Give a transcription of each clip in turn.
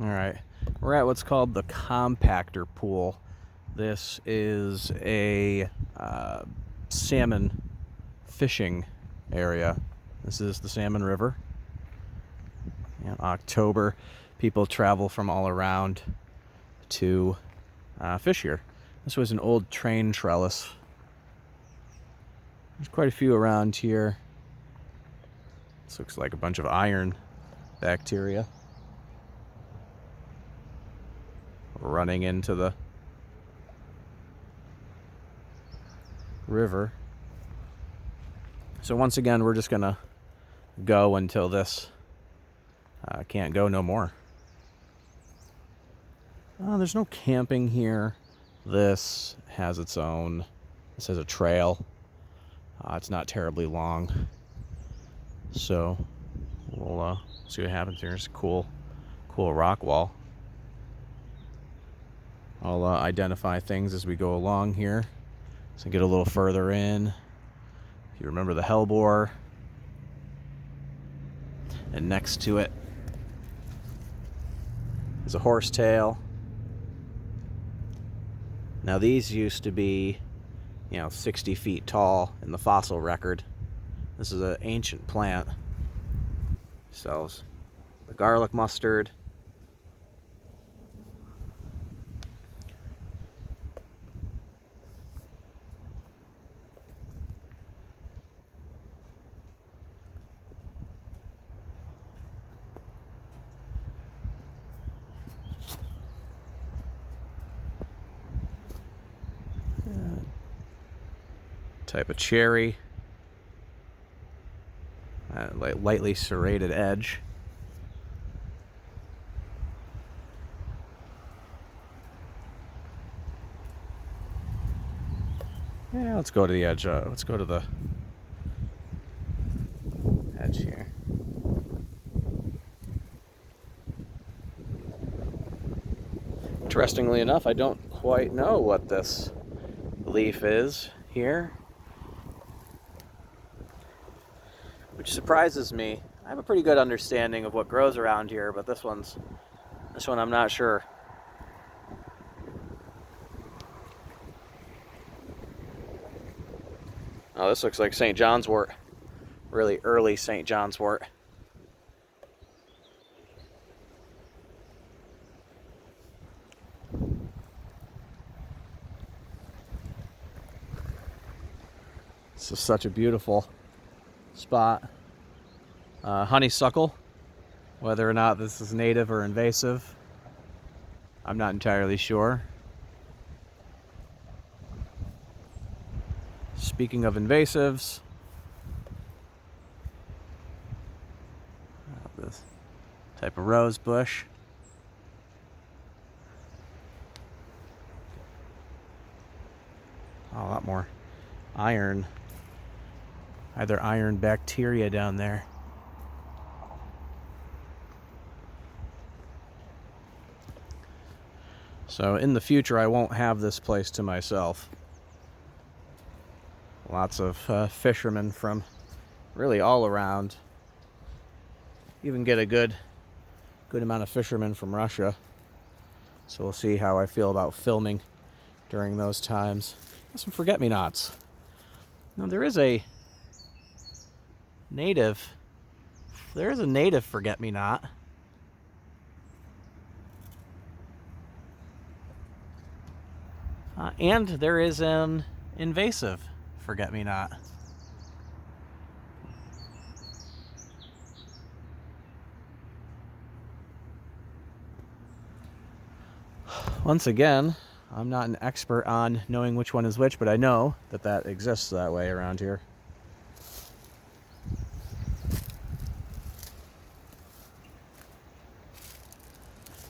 All right, we're at what's called the Compactor pool. This is a salmon fishing area. This is the Salmon River. In October, people travel from all around to fish here. This was an old train trellis. There's quite a few around here. This looks like a bunch of iron bacteria running into the river. So once again, we're just gonna go until this can't go no more. There's no camping here. This has its own. This has a trail. It's not terribly long, so we'll see what happens here. It's a cool rock wall. I'll identify things as we go along here. So get a little further in. If you remember the hellebore, and next to it is a horsetail. Now these used to be, 60 feet tall in the fossil record. This is an ancient plant. Sells the garlic mustard. Type of cherry. Lightly serrated edge. Yeah, let's go to the edge. Let's go to the edge here. Interestingly enough, I don't quite know what this leaf is here, which surprises me. I have a pretty good understanding of what grows around here, but this one I'm not sure. Oh, this looks like St. John's wort. Really early St. John's wort. This is such a beautiful spot. Honeysuckle. Whether or not this is native or invasive, I'm not entirely sure. Speaking of invasives, this type of rose bush. Oh, a lot more iron. Either iron bacteria down there. So in the future, I won't have this place to myself. Lots of fishermen from really all around. Even get a good amount of fishermen from Russia. So we'll see how I feel about filming during those times. Some forget-me-nots. Now there is a native forget-me-not. And there is an invasive forget-me-not. Once again, I'm not an expert on knowing which one is which, but I know that exists that way around here.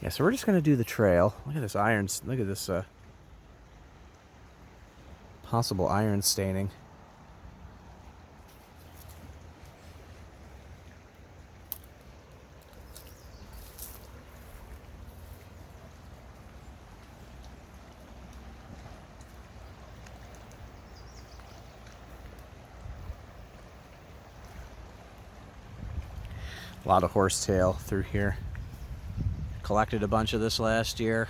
Yeah, so we're just gonna do the trail. Look at this look at this possible iron staining. A lot of horsetail through here. collected a bunch of this last year.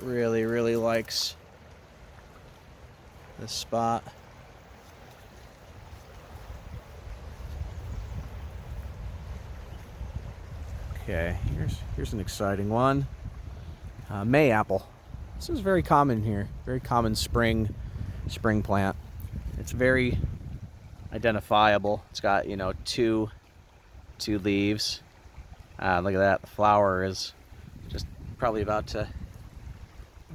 Really, really likes this spot. Okay, here's an exciting one. Mayapple. This is very common here. Very common spring plant. It's very identifiable. It's got, you know, two leaves. Look at that. The flower is just probably about to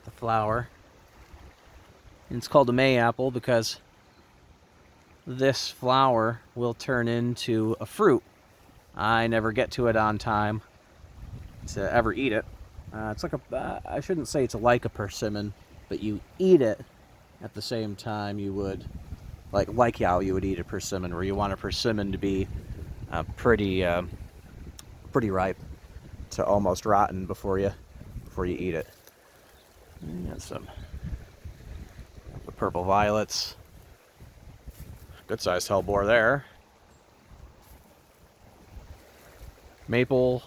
the flower. And it's called a mayapple because this flower will turn into a fruit. I never get to it on time to ever eat it. It's like I shouldn't say it's like a persimmon, but you eat it at the same time you would, like how you would eat a persimmon, where you want a persimmon to be pretty ripe to almost rotten before you eat it. And got some purple violets. Good sized hellebore there. Maple.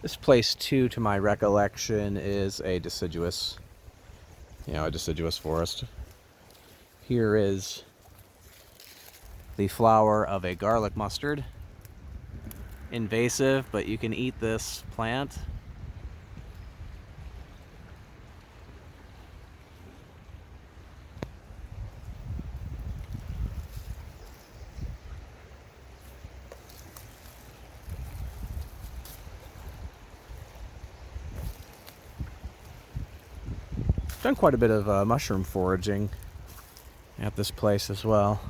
This place, too, to my recollection, is a deciduous, a deciduous forest. Here is the flower of a garlic mustard. Invasive, but you can eat this plant. Done quite a bit of mushroom foraging at this place as well.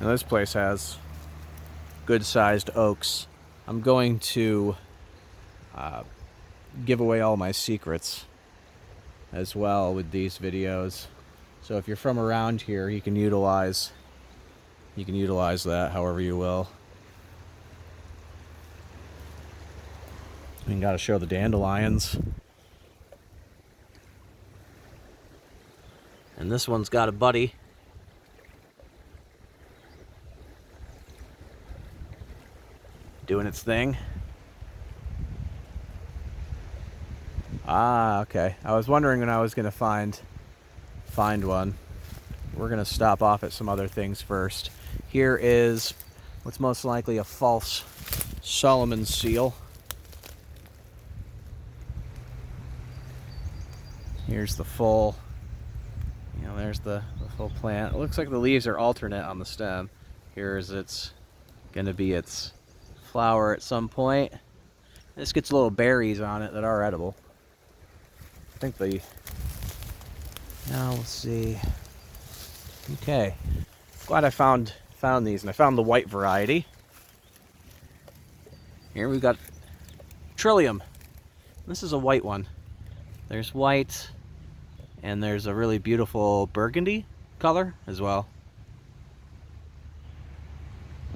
Now this place has good-sized oaks. I'm going to give away all my secrets as well with these videos. So if you're from around here, you can utilize that however you will. You got to show the dandelions. And this one's got a buddy. Doing its thing. Ah, okay. I was wondering when I was gonna find one. We're gonna stop off at some other things first. Here is what's most likely a false Solomon seal. Here's the full, there's the full plant. It looks like the leaves are alternate on the stem. Here's it's gonna be its flower at some point. This gets little berries on it that are edible. I think now let's see. Okay, glad I found these, and I found the white variety. Here we've got Trillium. This is a white one. There's white, and there's a really beautiful burgundy color as well.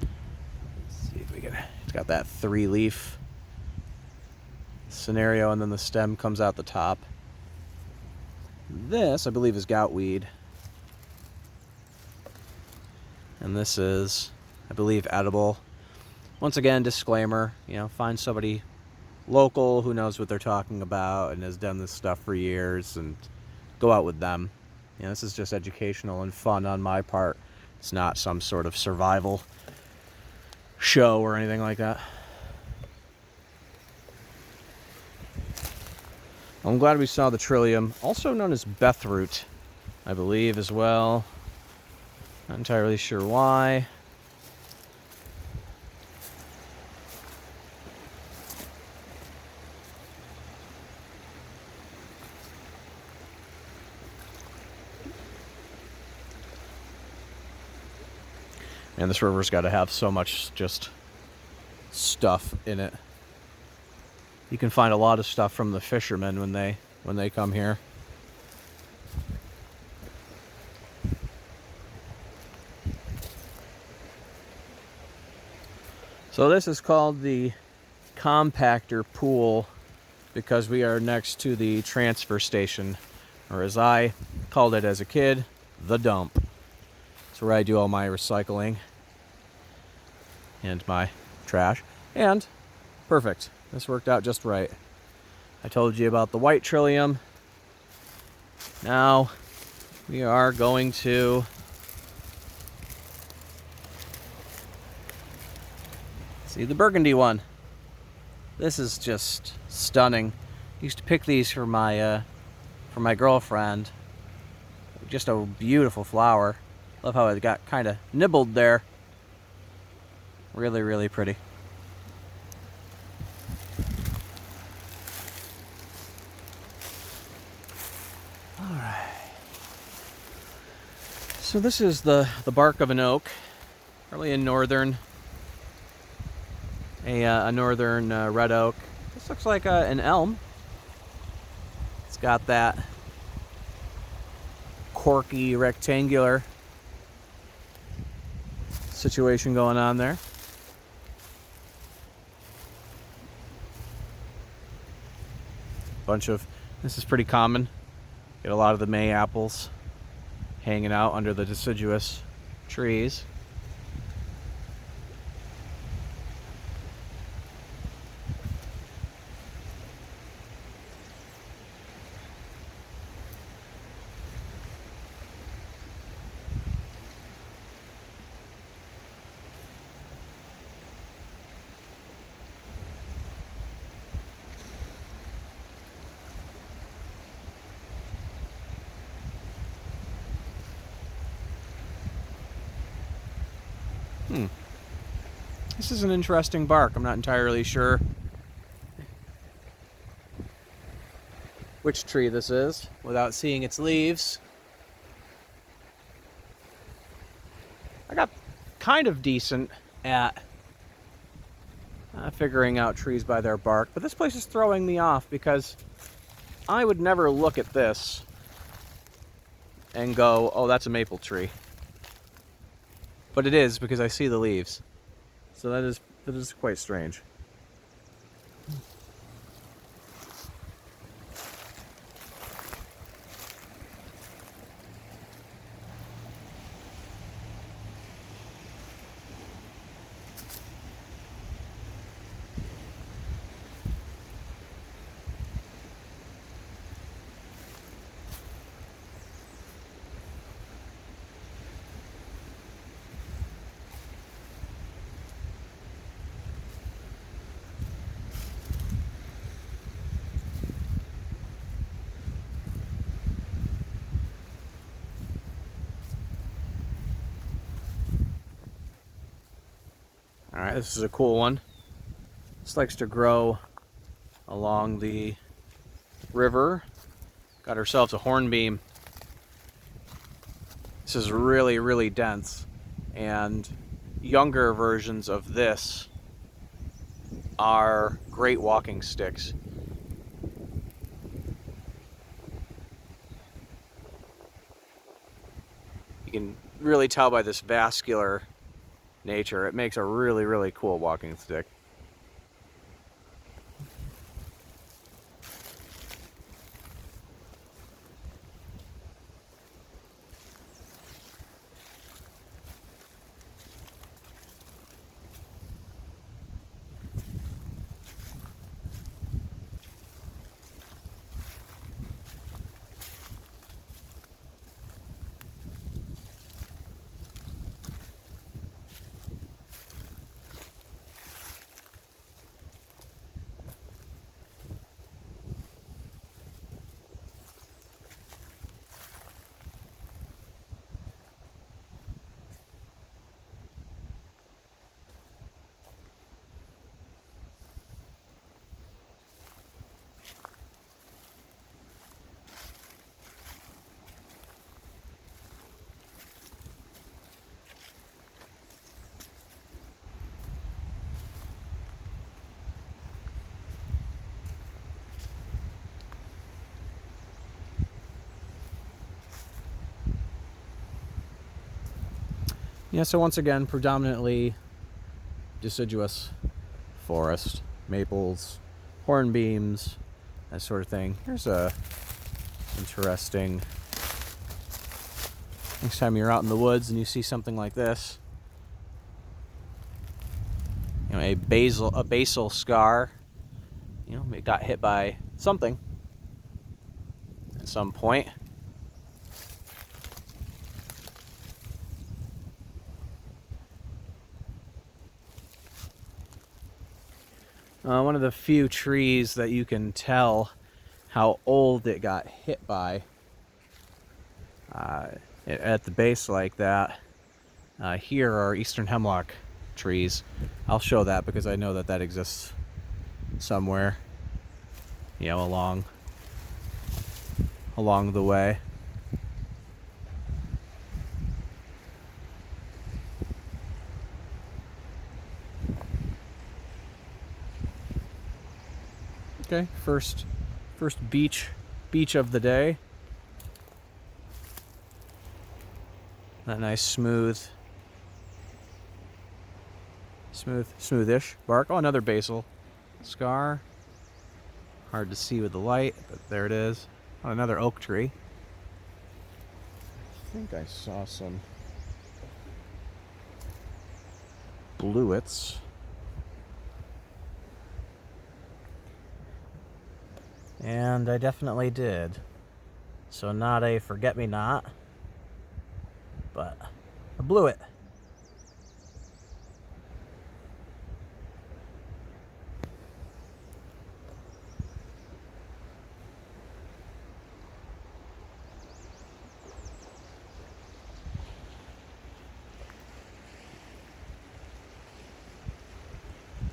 Let's see if we can. It's got that 3-leaf scenario, and then the stem comes out the top. This, I believe, is goutweed. And this is, I believe, edible. Once again, disclaimer, find somebody local who knows what they're talking about and has done this stuff for years, and go out with them. This is just educational and fun on my part. It's not some sort of survival show or anything like that. I'm glad we saw the Trillium, also known as Bethroot, I believe, as well. Not entirely sure why. And this river's got to have so much just stuff in it. You can find a lot of stuff from the fishermen when they come here. So this is called the Compactor pool because we are next to the transfer station, or as I called it as a kid, the dump. It's where I do all my recycling and my trash. And perfect, this worked out just right. I told you about the white trillium. Now we are going to see the burgundy one. This is just stunning. Used to pick these for my girlfriend. Just a beautiful flower. Love how it got kind of nibbled there. Really, really pretty. All right. So this is the bark of an oak, probably a northern red oak. This looks like an elm. It's got that corky rectangular situation going on there. This is pretty common. Get a lot of the May apples hanging out under the deciduous trees. This is an interesting bark. I'm not entirely sure which tree this is without seeing its leaves. I got kind of decent at figuring out trees by their bark, but this place is throwing me off because I would never look at this and go, oh, that's a maple tree. But it is because I see the leaves. So that is quite strange. All right, this is a cool one. This likes to grow along the river. Got ourselves a hornbeam. This is really, really dense, and younger versions of this are great walking sticks. You can really tell by this vascular nature. It makes a really, really cool walking stick. Yeah, so once again, predominantly deciduous forest, maples, hornbeams, that sort of thing. Here's a interesting, next time you're out in the woods and you see something like this, you know, a basal scar, you know, it got hit by something at some point. One of the few trees that you can tell how old it got hit by at the base like that. Here are eastern hemlock trees. I'll show that because I know that that exists somewhere, you know, along the way. Okay, first beach of the day. That nice smoothish bark. Oh, another basal scar. Hard to see with the light, but there it is. Oh, another oak tree. I think I saw some bluets. And I definitely did. So not a forget-me-not, but a bluet.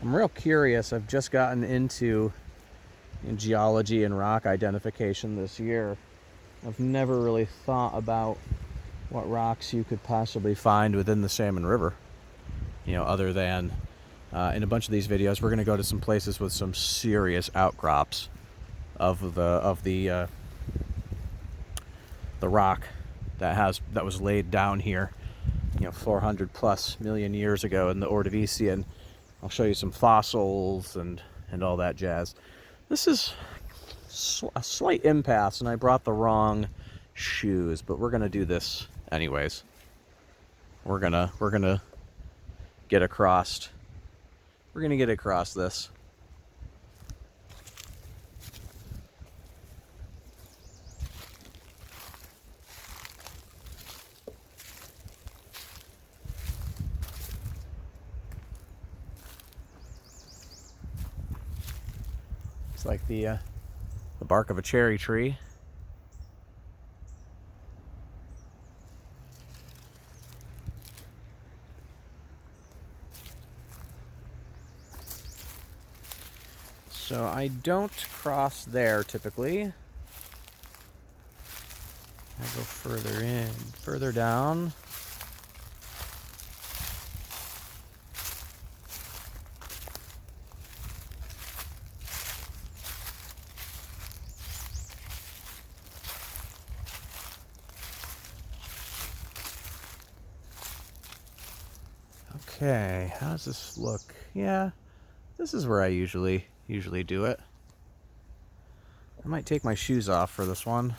I'm real curious. I've just gotten into geology and rock identification this year. I've never really thought about what rocks you could possibly find within the Salmon River. You know, other than in a bunch of these videos, we're going to go to some places with some serious outcrops of the rock that was laid down here, you know, 400 plus million years ago in the Ordovician. I'll show you some fossils and all that jazz. This is a slight impasse, and I brought the wrong shoes, but we're gonna do this anyways. We're gonna get across. We're gonna get across this. It's like the bark of a cherry tree. So I don't cross there typically. I go further in, further down. Okay, how does this look? Yeah, this is where I usually do it. I might take my shoes off for this one.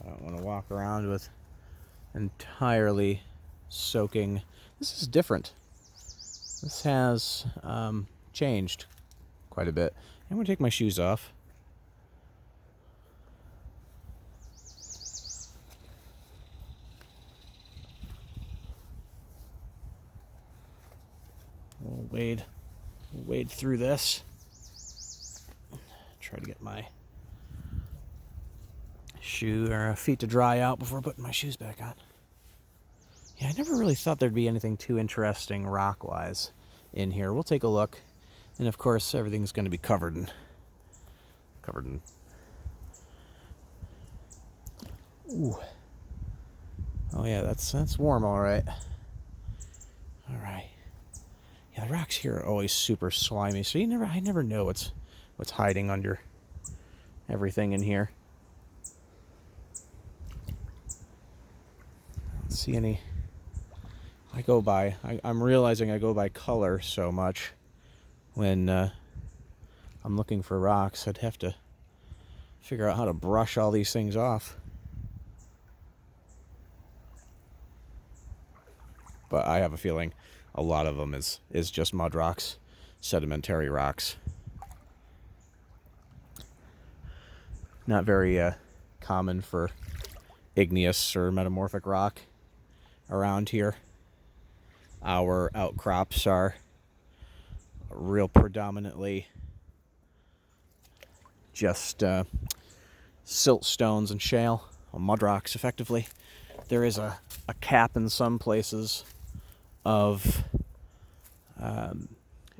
I don't want to walk around with entirely soaking. This is different. This has changed quite a bit. I'm going to take my shoes off. We'll wade through this. Try to get my feet to dry out before putting my shoes back on. Yeah, I never really thought there'd be anything too interesting rock-wise in here. We'll take a look. And of course, everything's going to be covered in. Ooh. Oh yeah, that's warm, all right. Yeah, rocks here are always super slimy, so I never know what's hiding under everything in here. I don't see any. I'm realizing I go by color so much when I'm looking for rocks. I'd have to figure out how to brush all these things off. But I have a feeling a lot of them is just mud rocks, sedimentary rocks. Not very common for igneous or metamorphic rock around here. Our outcrops are real predominantly just silt stones and shale, or mud rocks effectively. There is a cap in some places of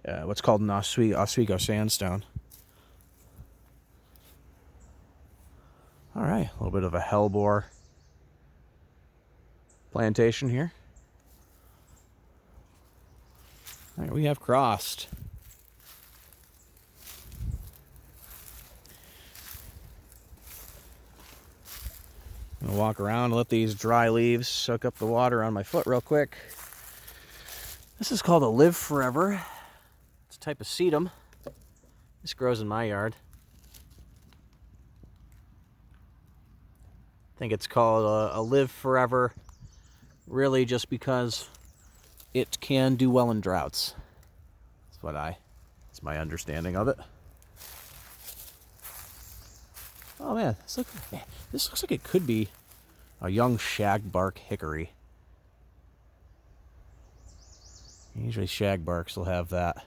what's called an Oswego sandstone. All right, a little bit of a hellebore plantation here. All right, we have crossed. I'm gonna walk around and let these dry leaves soak up the water on my foot real quick. This is called a live forever. It's a type of sedum. This grows in my yard. I think it's called a live forever, really just because it can do well in droughts. That's my understanding of it. Oh man, this looks like it could be a young shagbark hickory. Usually shagbarks will have that.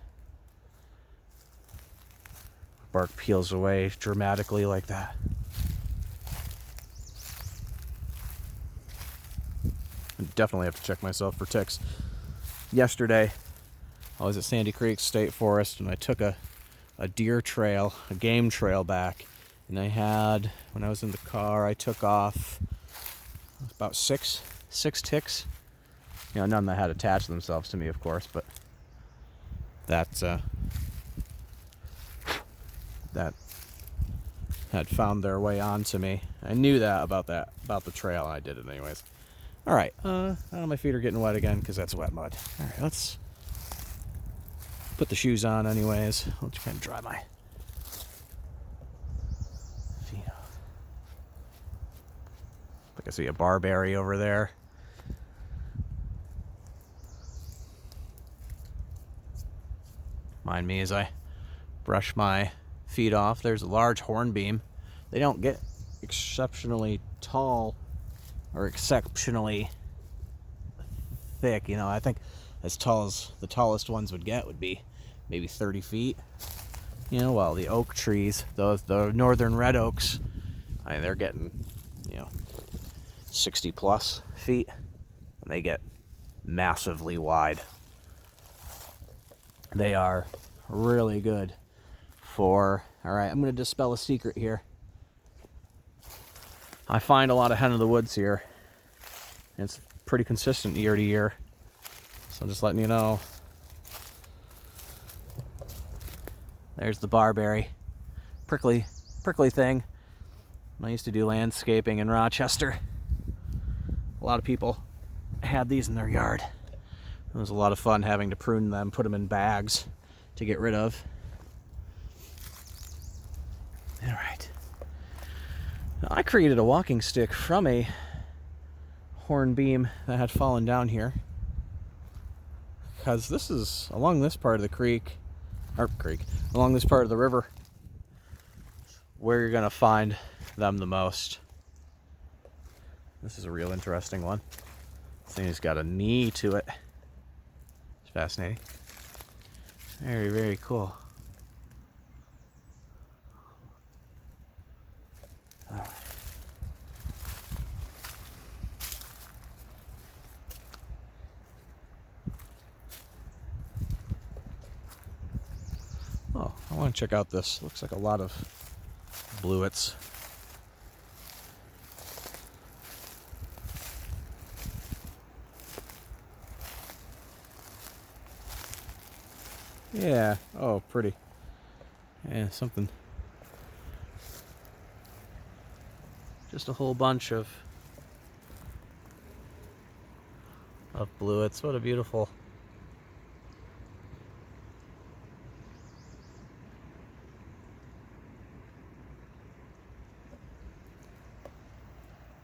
Bark peels away dramatically like that. I definitely have to check myself for ticks. Yesterday, I was at Sandy Creek State Forest and I took a deer trail, a game trail back. And when I was in the car, I took off about six ticks. You know, none that had attached themselves to me, of course, but that had found their way onto me. I knew that about the trail, and I did it anyways. All right, my feet are getting wet again because that's wet mud. All right, let's put the shoes on anyways. Let's kind of dry my feet off. I see a barberry over there. Mind me as I brush my feet off. There's a large hornbeam. They don't get exceptionally tall or exceptionally thick. You know, I think as tall as the tallest ones would get would be maybe 30 feet. You know, while the oak trees, the northern red oaks, they're getting, 60 plus feet, and they get massively wide. They are really good for, all right, I'm going to dispel a secret here. I find a lot of hen of the woods here. It's pretty consistent year to year. So I'm just letting you know. There's the barberry. Prickly thing. I used to do landscaping in Rochester. A lot of people had these in their yard. It was a lot of fun having to prune them, put them in bags to get rid of. All right. Now, I created a walking stick from a hornbeam that had fallen down here, because this is along this part of the along this part of the river where you're gonna find them the most. This is a real interesting one. This thing's got a knee to it. It's fascinating. Very, very cool. All right. Oh, I want to check out this. Looks like a lot of bluets. Yeah. Oh, pretty. Yeah, something. Just a whole bunch of bluets. What a beautiful.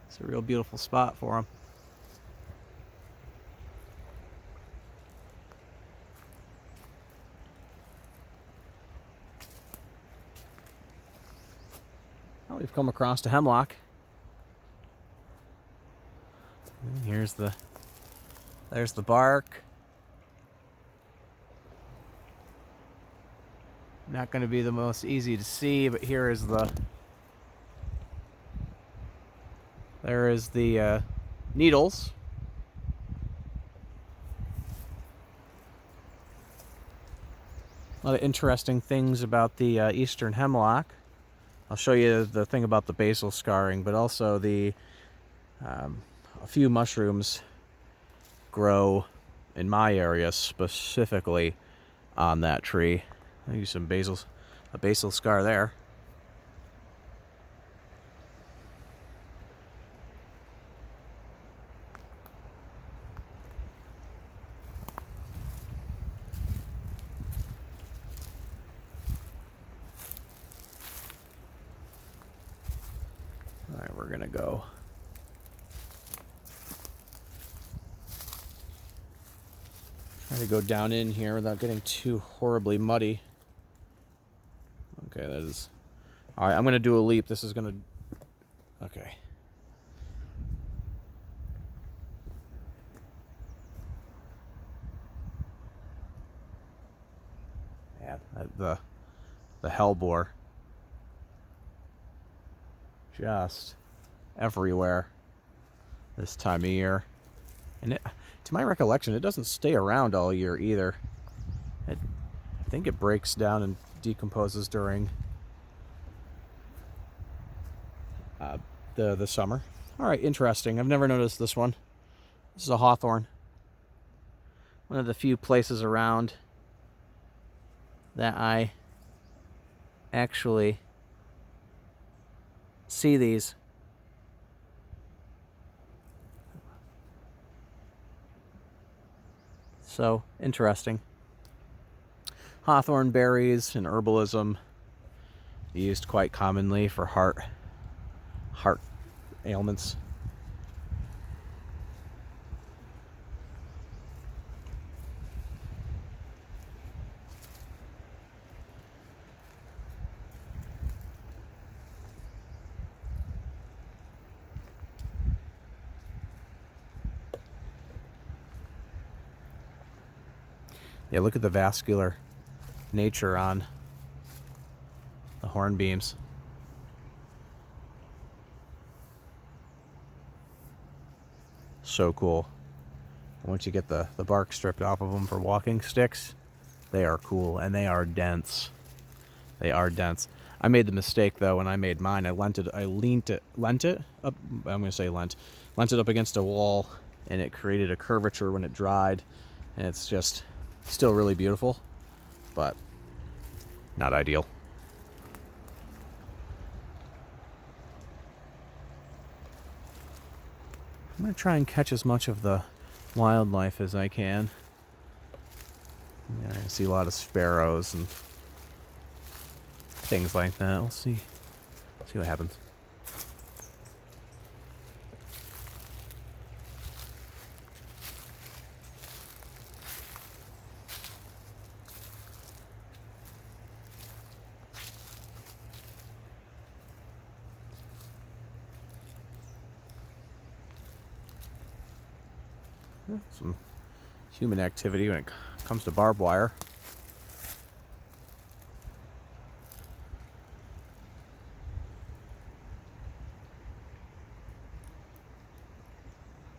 It's a real beautiful spot for them. Well, we've come across a hemlock. And there's the bark. Not going to be the most easy to see, but there is the needles. A lot of interesting things about the eastern hemlock. I'll show you the thing about the basal scarring, but also a few mushrooms grow in my area specifically on that tree. I use a basal scar there. All right, we're gonna go. Try to go down in here without getting too horribly muddy. Okay, that is. All right, I'm gonna do a leap. This is gonna. Okay. Yeah, the hellbore. Just everywhere this time of year. And to my recollection, it doesn't stay around all year either. I think it breaks down and decomposes during the summer. All right, interesting. I've never noticed this one. This is a hawthorn. One of the few places around that I actually see these. So interesting. Hawthorn berries in herbalism used quite commonly for heart ailments. Yeah, look at the vascular nature on the hornbeams. So cool. Once you get the bark stripped off of them for walking sticks, they are cool and they are dense. They are dense. I made the mistake though when I made mine. I lent it up. I'm gonna say lent it up against a wall, and it created a curvature when it dried, and it's just still really beautiful, but not ideal. I'm gonna try and catch as much of the wildlife as I can. Yeah, I see a lot of sparrows and things like that. We'll see what happens. Some human activity when it comes to barbed wire.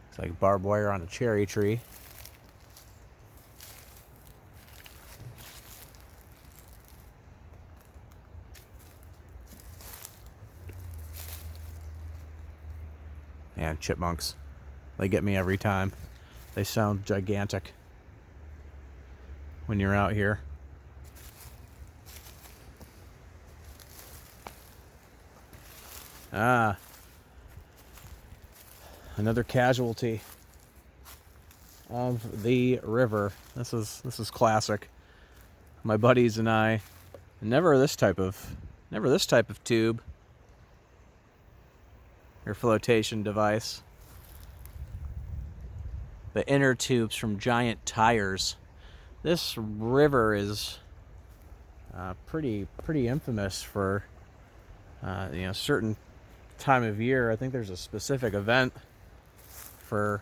It's like barbed wire on a cherry tree. And chipmunks. They get me every time. They sound gigantic when you're out here. Ah, another casualty of the river. This is classic. My buddies and I, never this type of tube or flotation device. The inner tubes from giant tires. This river is pretty infamous for certain time of year. I think there's a specific event for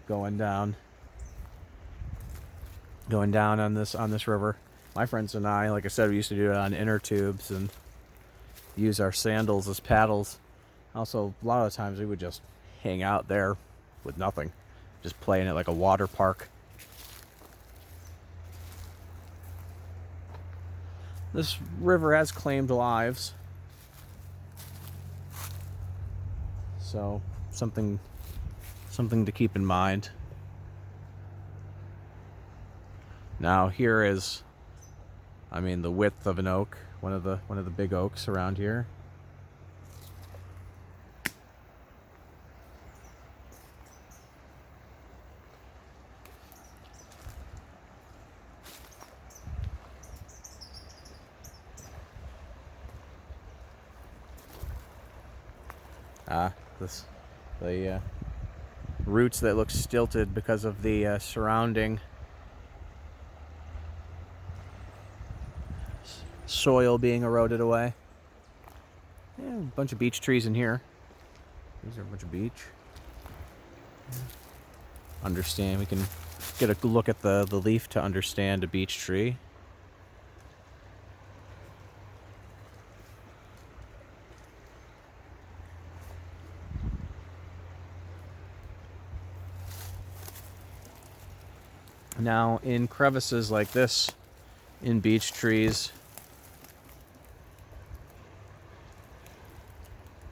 going down on this river. My friends and I, like I said, we used to do it on inner tubes and use our sandals as paddles. Also, a lot of times we would just hang out there with nothing, just playing it like a water park. This river has claimed lives, so something to keep in mind. Now here is, the width of an oak, one of the big oaks around here. The roots that look stilted because of the surrounding soil being eroded away. Yeah, a bunch of beech trees in here. These are a bunch of beech. Understand, we can get a look at the leaf to understand a beech tree. Now, in crevices like this, in beech trees,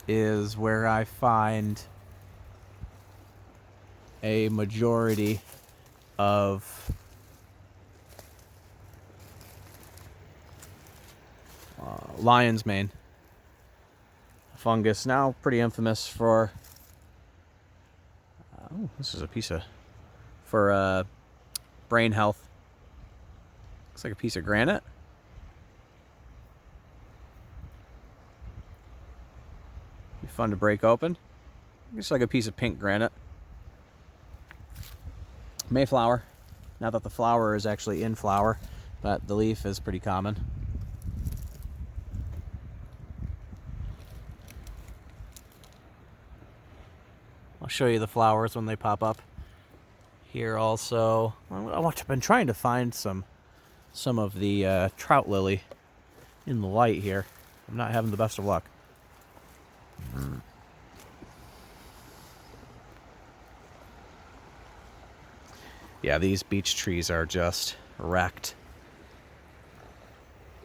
is where I find a majority of lion's mane fungus. Now pretty infamous for this is a piece of for brain health. Looks like a piece of granite. Be fun to break open. Looks like a piece of pink granite. Mayflower. Not that the flower is actually in flower, but the leaf is pretty common. I'll show you the flowers when they pop up. Here also, I've been trying to find some of the trout lily in the light here. I'm not having the best of luck. Yeah, these beech trees are just wrecked.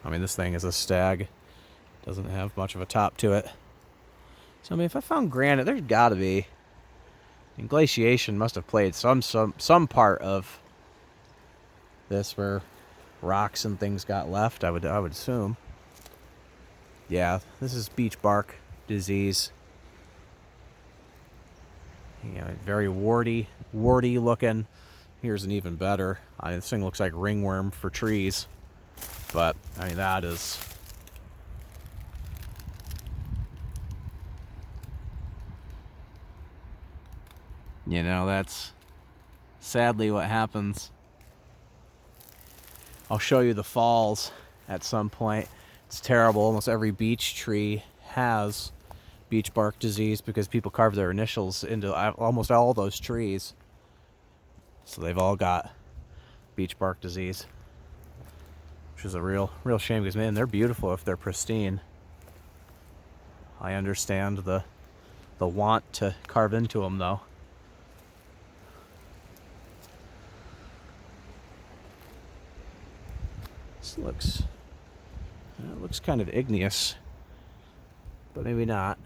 This thing is a stag. Doesn't have much of a top to it. So if I found granite, there's got to be. Glaciation must have played some part of this where rocks and things got left. I would assume. Yeah, this is beech bark disease. Very warty looking. Here's an even better. This thing looks like ringworm for trees, but that is. That's sadly what happens. I'll show you the falls at some point. It's terrible. Almost every beech tree has beech bark disease because people carve their initials into almost all those trees. So they've all got beech bark disease, which is a real shame because, man, they're beautiful if they're pristine. I understand the want to carve into them, though. This looks kind of igneous, but maybe not.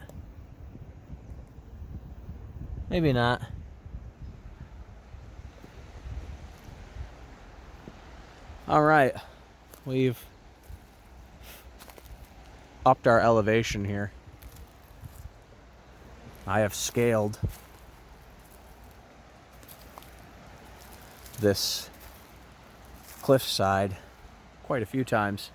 Maybe not. All right, we've upped our elevation here. I have scaled this cliffside quite a few times.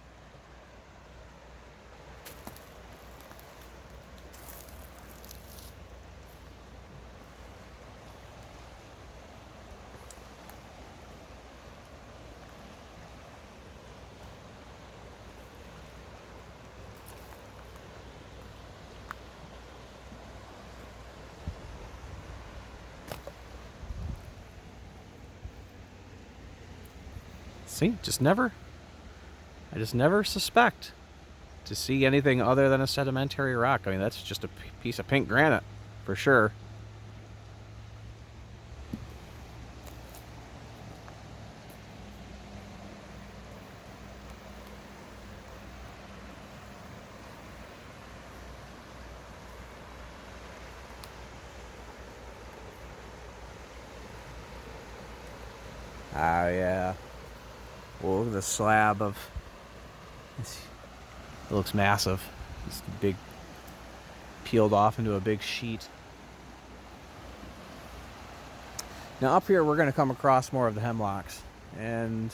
See, I just never suspect to see anything other than a sedimentary rock. I mean, that's just a piece of pink granite, for sure. Ah, yeah. Well, look at the slab of... It looks massive. It's big, peeled off into a big sheet. Now up here we're going to come across more of the hemlocks. And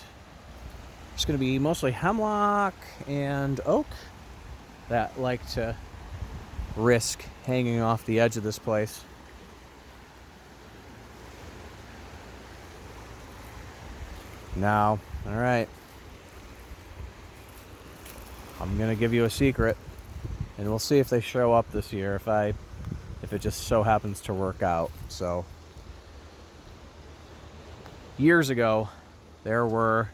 it's going to be mostly hemlock and oak that like to risk hanging off the edge of this place. Now, all right. I'm gonna give you a secret, and we'll see if they show up this year. If it just so happens to work out. So, years ago, there were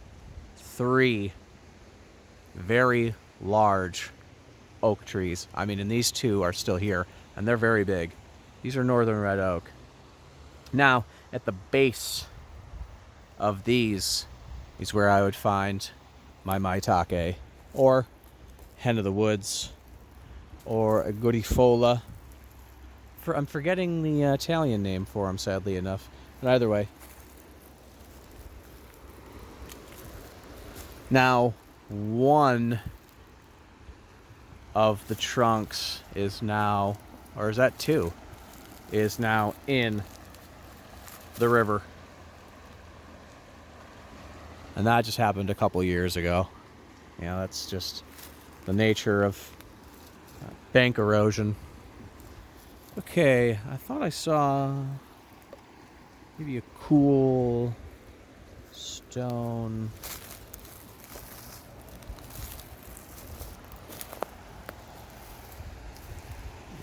3 very large oak trees. I mean, and these 2 are still here, and they're very big. These are northern red oak. Now, at the base of these is where I would find my maitake, or hen of the woods, or a godifola. I'm forgetting the Italian name for them, sadly enough. But either way. Now, one of the trunks is now, or is that 2? Is now in the river. And that just happened a couple years ago. You know, that's just the nature of bank erosion. Okay, I thought I saw maybe a cool stone.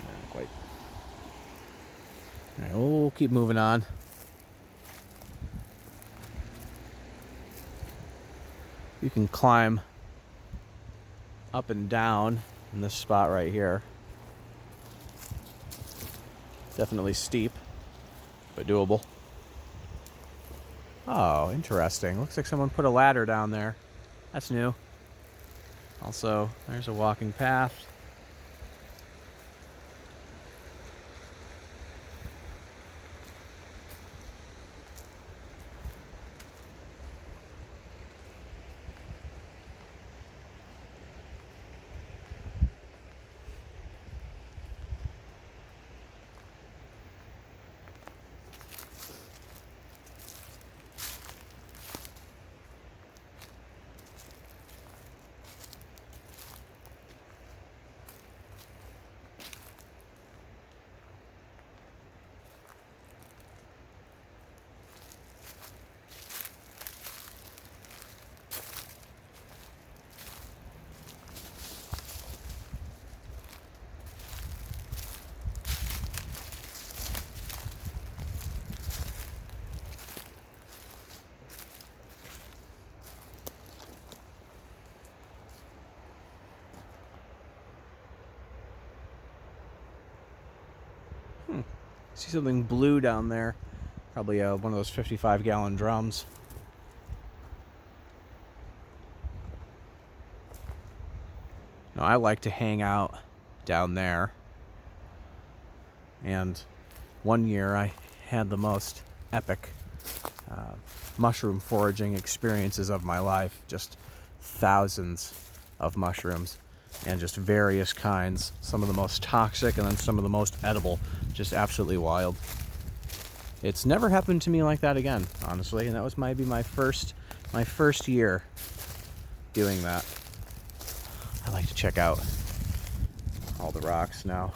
Not quite. All right, we'll keep moving on. You can climb up and down in this spot right here. Definitely steep, but doable. Oh, interesting. Looks like someone put a ladder down there. That's new. Also, there's a walking path. See something blue down there. Probably one of those 55-gallon drums. Now, I like to hang out down there. And one year I had the most epic mushroom foraging experiences of my life. Just thousands of mushrooms. and just various kinds. Some of the most toxic and then some of the most edible. Just absolutely wild. It's never happened to me like that again, honestly, and that was maybe my first year doing that. I like to check out all the rocks now.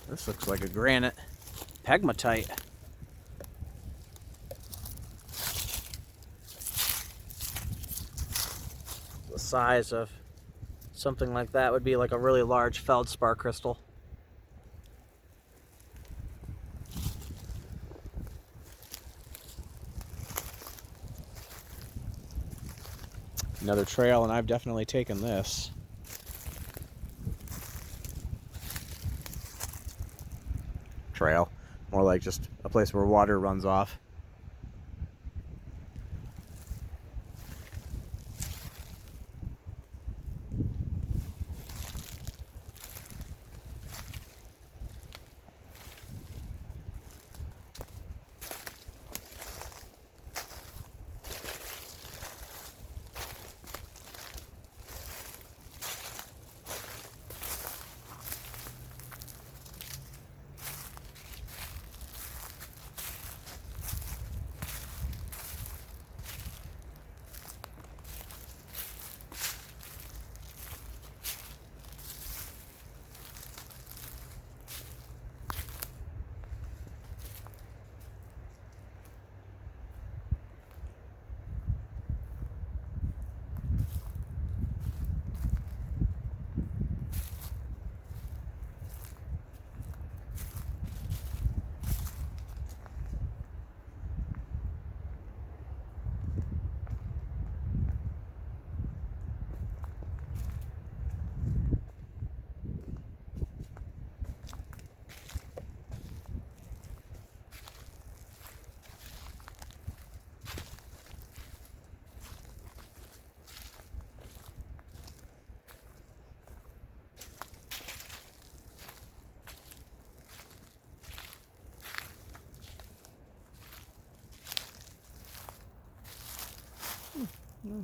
This looks like a granite pegmatite. The size of something like that would be like a really large feldspar crystal. Another trail, and I've definitely taken this. Trail, more like just a place where water runs off.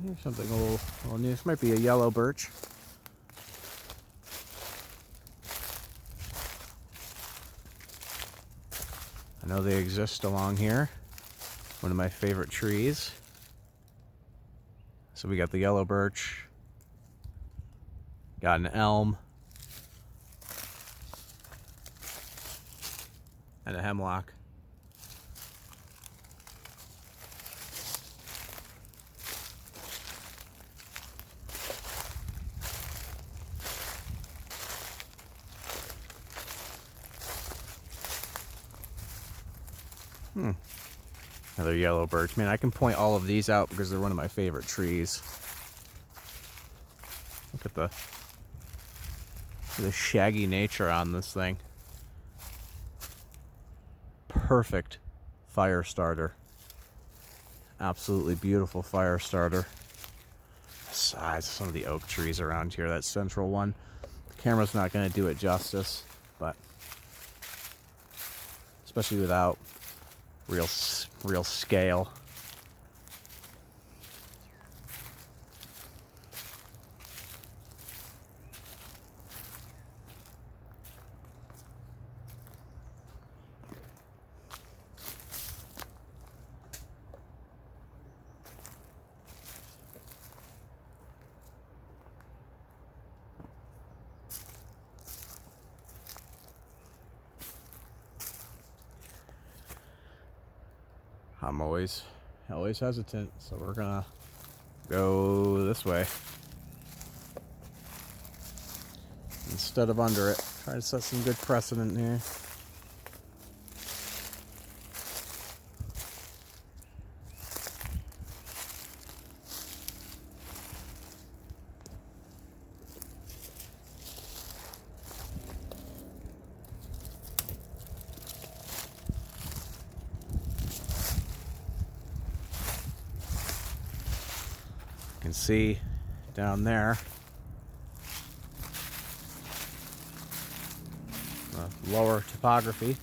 Here's something a little new. This might be a yellow birch. I know they exist along here. One of my favorite trees. So we got the yellow birch, got an elm, and a hemlock. Another yellow birch. Man, I can point all of these out because they're one of my favorite trees. Look at the shaggy nature on this thing. Perfect fire starter. Absolutely beautiful fire starter. The size of some of the oak trees around here, that central one. The camera's not going to do it justice, but especially without real scale. I'm always hesitant, so we're gonna go this way instead of under it. Try to set some good precedent here. You can see down there lower topography.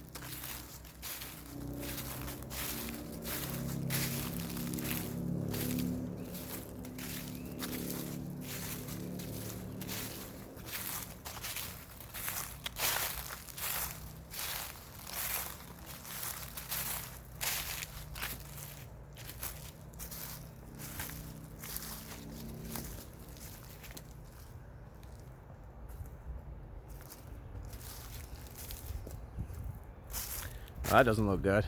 That doesn't look good.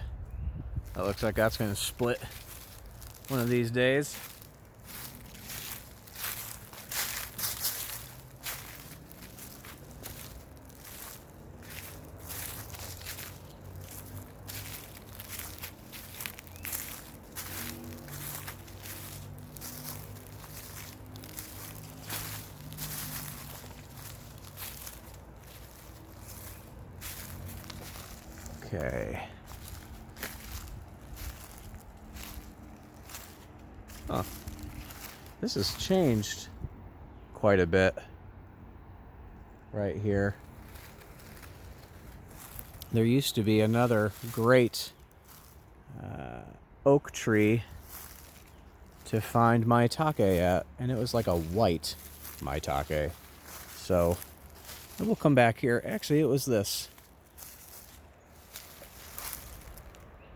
That looks like that's going to split one of these days. Okay. Huh. This has changed quite a bit right here. There used to be another great oak tree to find maitake at, and it was like a white maitake. So we'll come back here. Actually, it was this.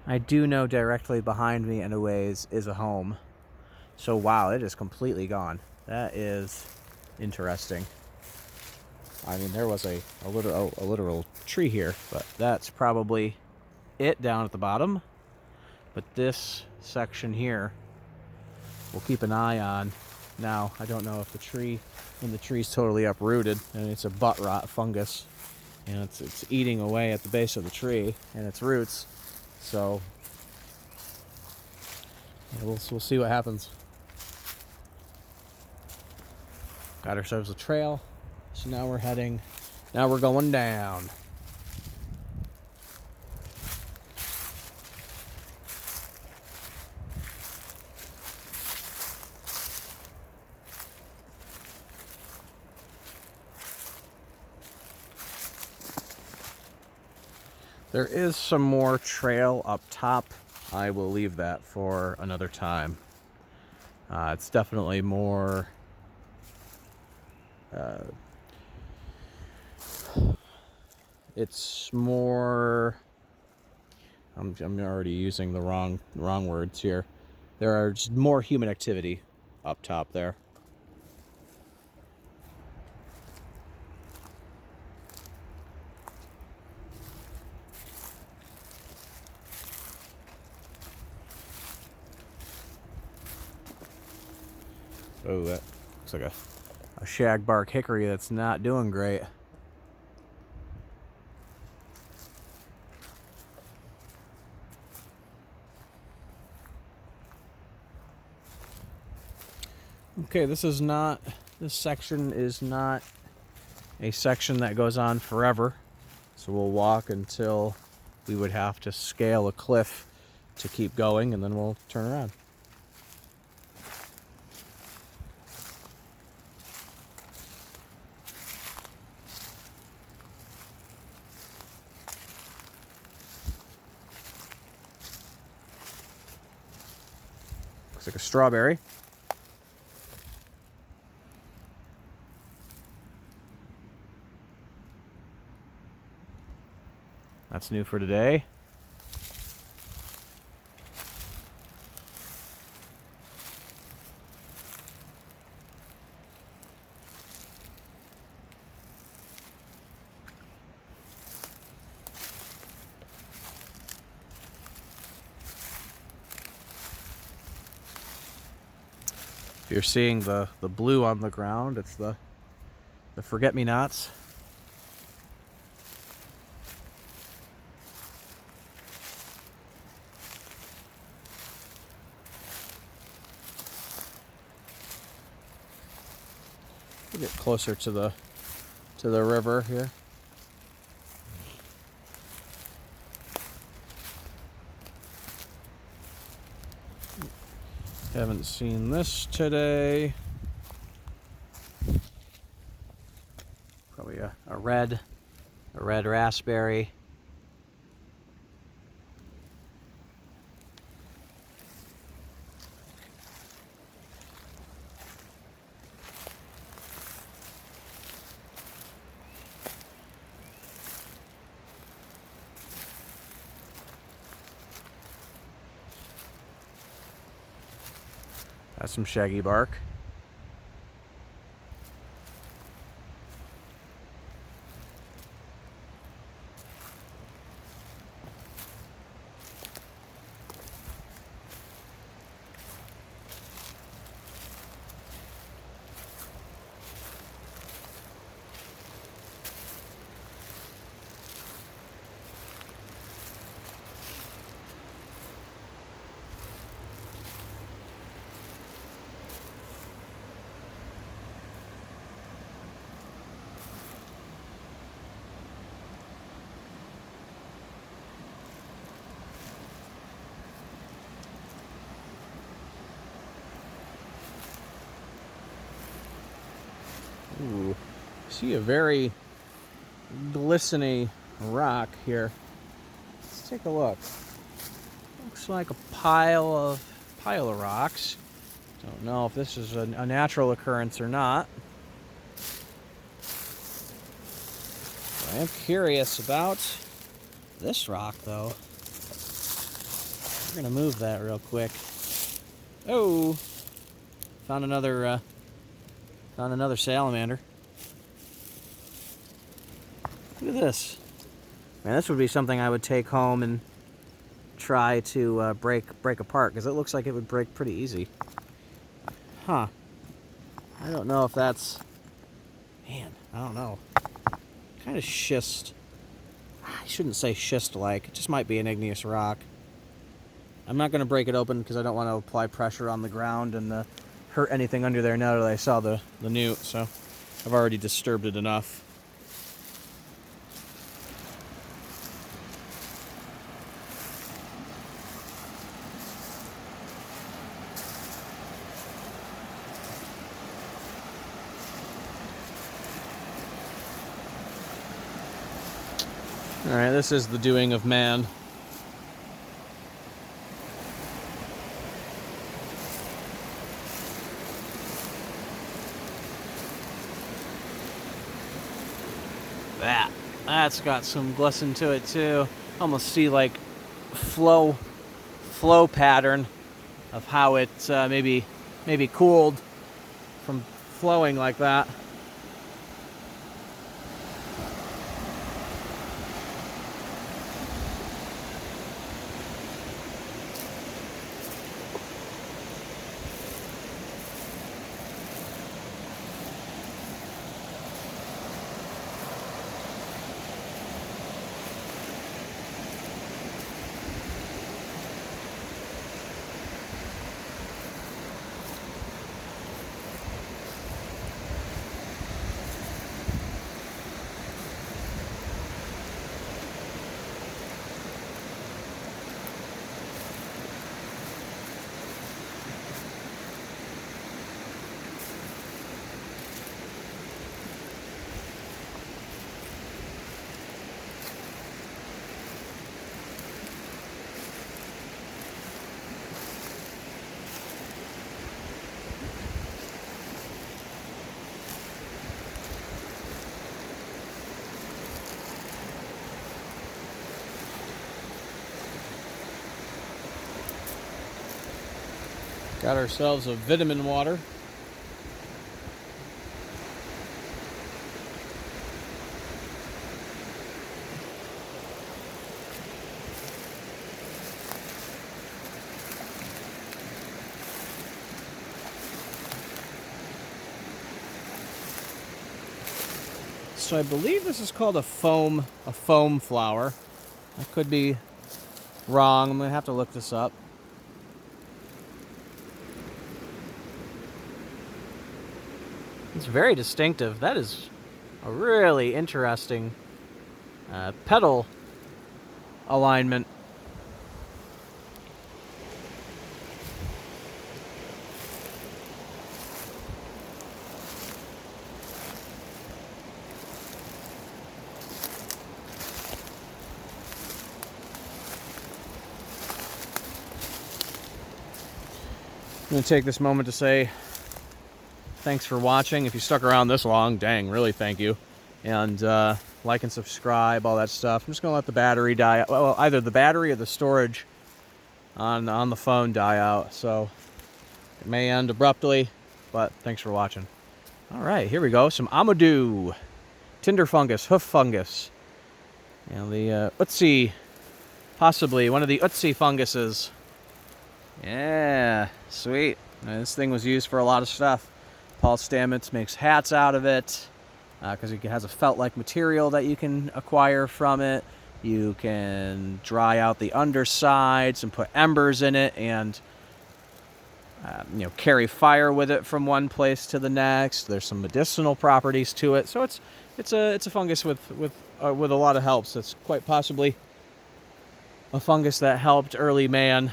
I do know directly behind me and a ways is a home. So wow, it is completely gone. That is interesting. I mean, there was a literal tree here, but that's probably it down at the bottom. But this section here, we'll keep an eye on. Now, I don't know if when the tree's totally uprooted, and it's a butt rot fungus, and it's eating away at the base of the tree and its roots. So yeah, we'll see what happens. Got ourselves a trail, so now we're going down. There is some more trail up top. I will leave that for another time. It's definitely more it's more I'm already using the wrong words here. There are just more human activity up top there. Oh, that looks like a shagbark hickory that's not doing great. Okay, this section is not a section that goes on forever. So we'll walk until we would have to scale a cliff to keep going, and then we'll turn around. Looks like a strawberry. That's new for today. If you're seeing the blue on the ground, it's the forget-me-nots. We'll get closer to the river here. Haven't seen this today. Probably a red a red raspberry. That's some shaggy bark. Ooh, see a very glistening rock here. Let's take a look. Looks like a pile of rocks. Don't know if this is a natural occurrence or not. I am curious about this rock, though. We're gonna move that real quick. Oh, found another salamander. Look at this. Man, this would be something I would take home and try to break apart, because it looks like it would break pretty easy. Huh. I don't know if that's... Man, I don't know. Kind of schist. I shouldn't say schist-like. It just might be an igneous rock. I'm not going to break it open because I don't want to apply pressure on the ground and hurt anything under there now that I saw the newt, so I've already disturbed it enough. Alright, this is the doing of man. That's got some glisten to it too. Almost see like flow pattern of how it maybe cooled from flowing like that. Got ourselves a vitamin water. So I believe this is called a foam flower. I could be wrong. I'm gonna have to look this up. It's very distinctive. That is a really interesting petal alignment. going to take this moment to say thanks for watching. If you stuck around this long, dang, really thank you. And like and subscribe, all that stuff. I'm just going to let the battery die out. Well, either the battery or the storage on the phone die out. So it may end abruptly, but thanks for watching. All right, here we go. Some Amadou, tinder fungus, hoof fungus. And the Utsi, possibly one of the Utsi funguses. Yeah, sweet. And this thing was used for a lot of stuff. Paul Stamets makes hats out of it because it has a felt-like material that you can acquire from it. You can dry out the undersides and put embers in it and carry fire with it from one place to the next. There's some medicinal properties to it. So it's a fungus with a lot of helps. It's quite possibly a fungus that helped early man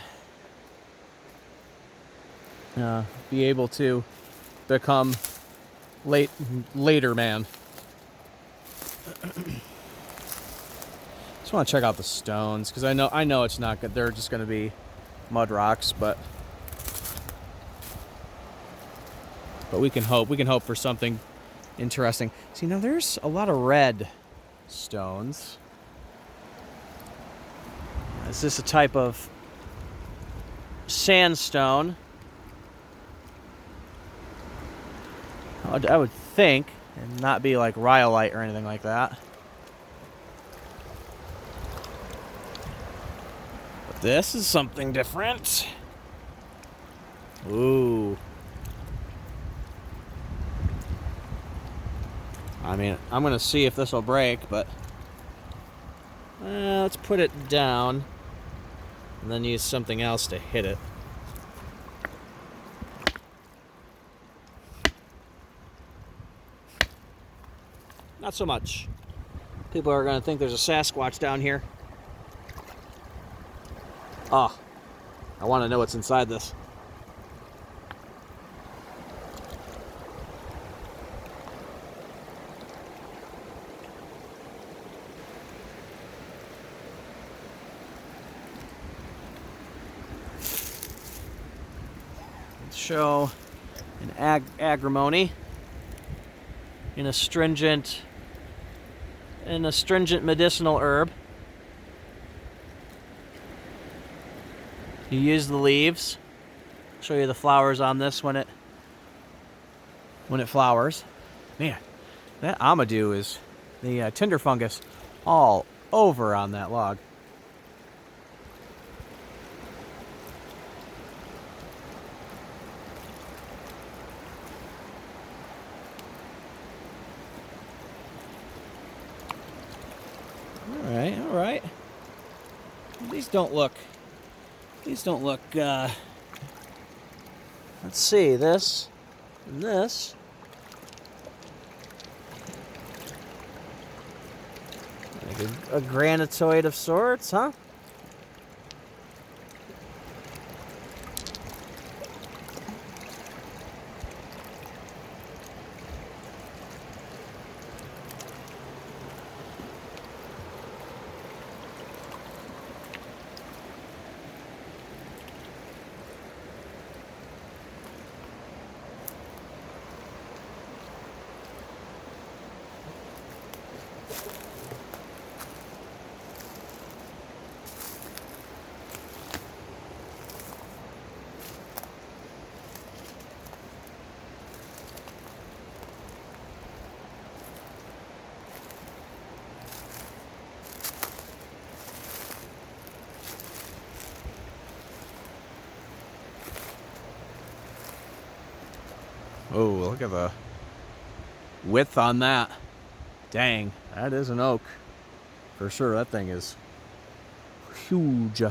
be able to become later man. Just want to check out the stones because I know it's not good. They're just going to be mud rocks, but we can hope for something interesting. See, now there's a lot of red stones. Is this a type of sandstone? I would think, and not be like rhyolite or anything like that. But this is something different. Ooh. I mean, I'm going to see if this will break, but let's put it down and then use something else to hit it. Not so much. People are going to think there's a Sasquatch down here. Oh, I want to know what's inside this. Let's show an agrimony in a stringent medicinal herb. You use the leaves. I'll show you the flowers on this when it flowers. Man, that Amadou is the tinder fungus all over on that log. All right. These don't look, let's see, this and this. Like a granitoid of sorts, huh? Oh, look at the width on that. Dang, that is an oak. For sure, that thing is huge.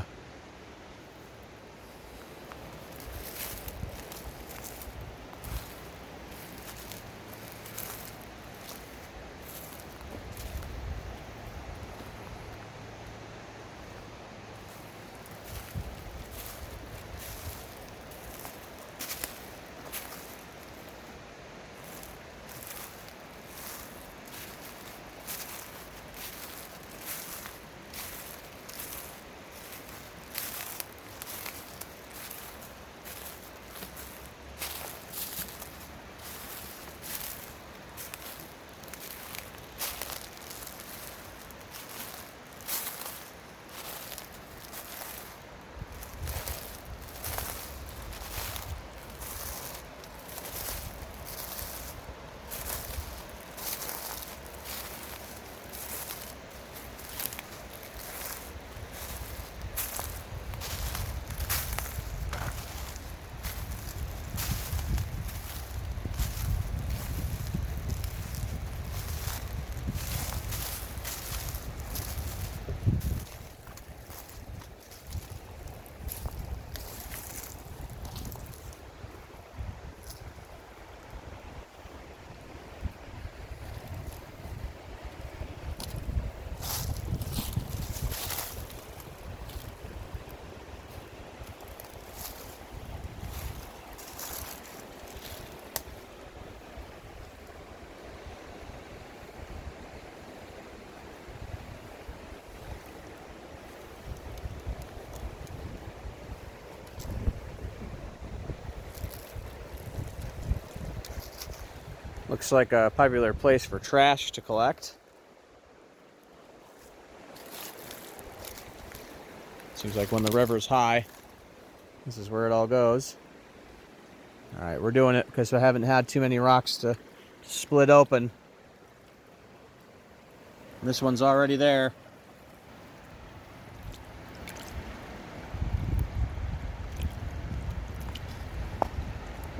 Looks like a popular place for trash to collect. Seems like when the river's high, this is where it all goes. All right, we're doing it because I haven't had too many rocks to split open. This one's already there.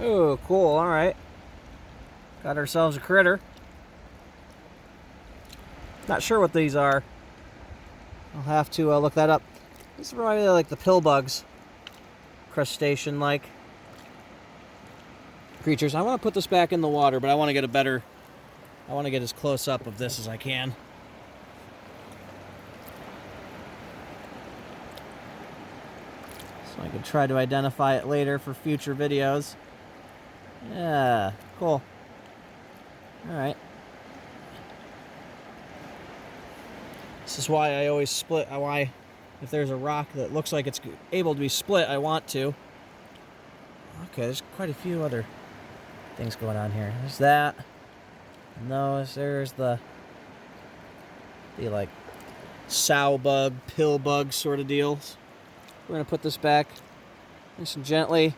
Oh, cool. All right. Got ourselves a critter. Not sure what these are. I'll have to look that up. These are probably like the pill bugs. Crustacean-like creatures. I want to put this back in the water, but I want to get a better... I want to get as close up of this as I can. So I can try to identify it later for future videos. Yeah, cool. Alright. This is why I always split. Why, if there's a rock that looks like it's able to be split, I want to. Okay, there's quite a few other things going on here. There's that. And there's the like sow bug, pill bug sort of deals. We're gonna put this back nice and gently.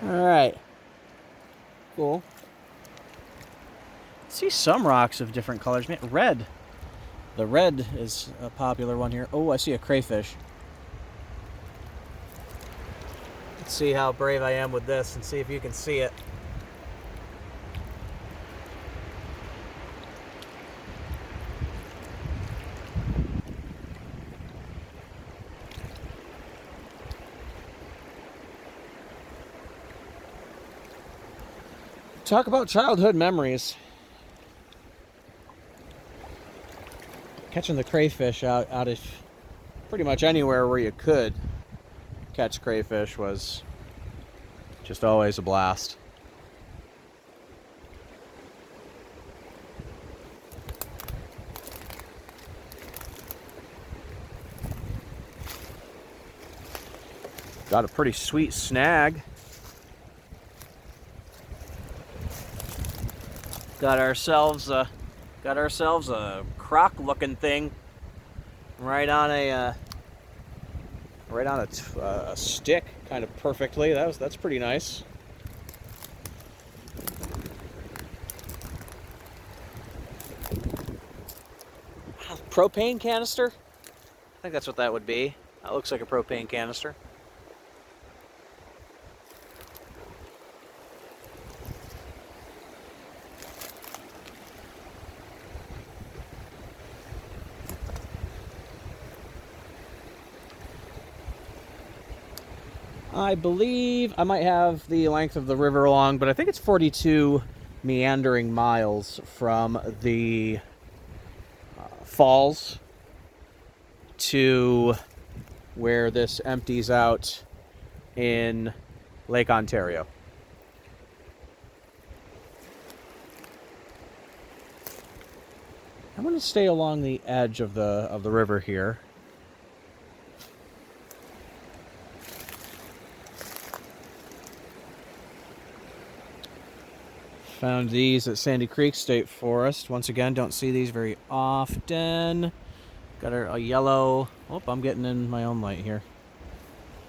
Alright. Cool. I see some rocks of different colors. Man, red. The red is a popular one here. Oh, I see a crayfish. Let's see how brave I am with this and see if you can see it. Talk about childhood memories. Catching the crayfish out of pretty much anywhere where you could catch crayfish was just always a blast. Got a pretty sweet snag. Got ourselves a croc-looking thing right on a stick, kind of perfectly. That's pretty nice. Propane canister? I think that's what that would be. That looks like a propane canister. I believe I might have the length of the river along, but I think it's 42 meandering miles from the falls to where this empties out in Lake Ontario. I'm going to stay along the edge of the river here. Found these at Sandy Creek State Forest. Once again, don't see these very often. Got a yellow... Oh, I'm getting in my own light here.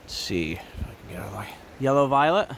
Let's see if I can get out of the way. Yellow violet.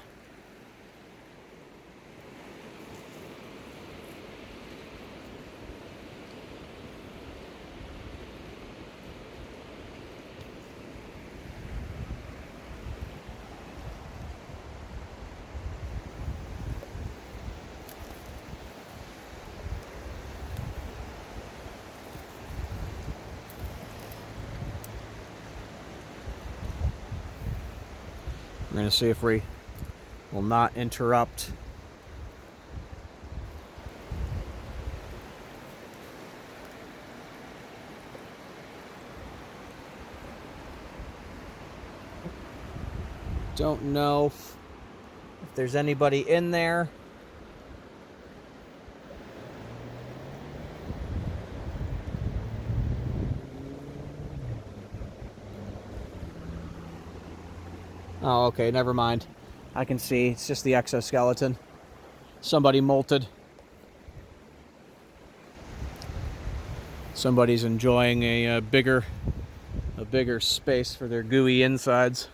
We're going to see if we will not interrupt. Don't know if there's anybody in there. Oh, okay, never mind. I can see it's just the exoskeleton. Somebody molted. Somebody's enjoying a bigger space for their gooey insides.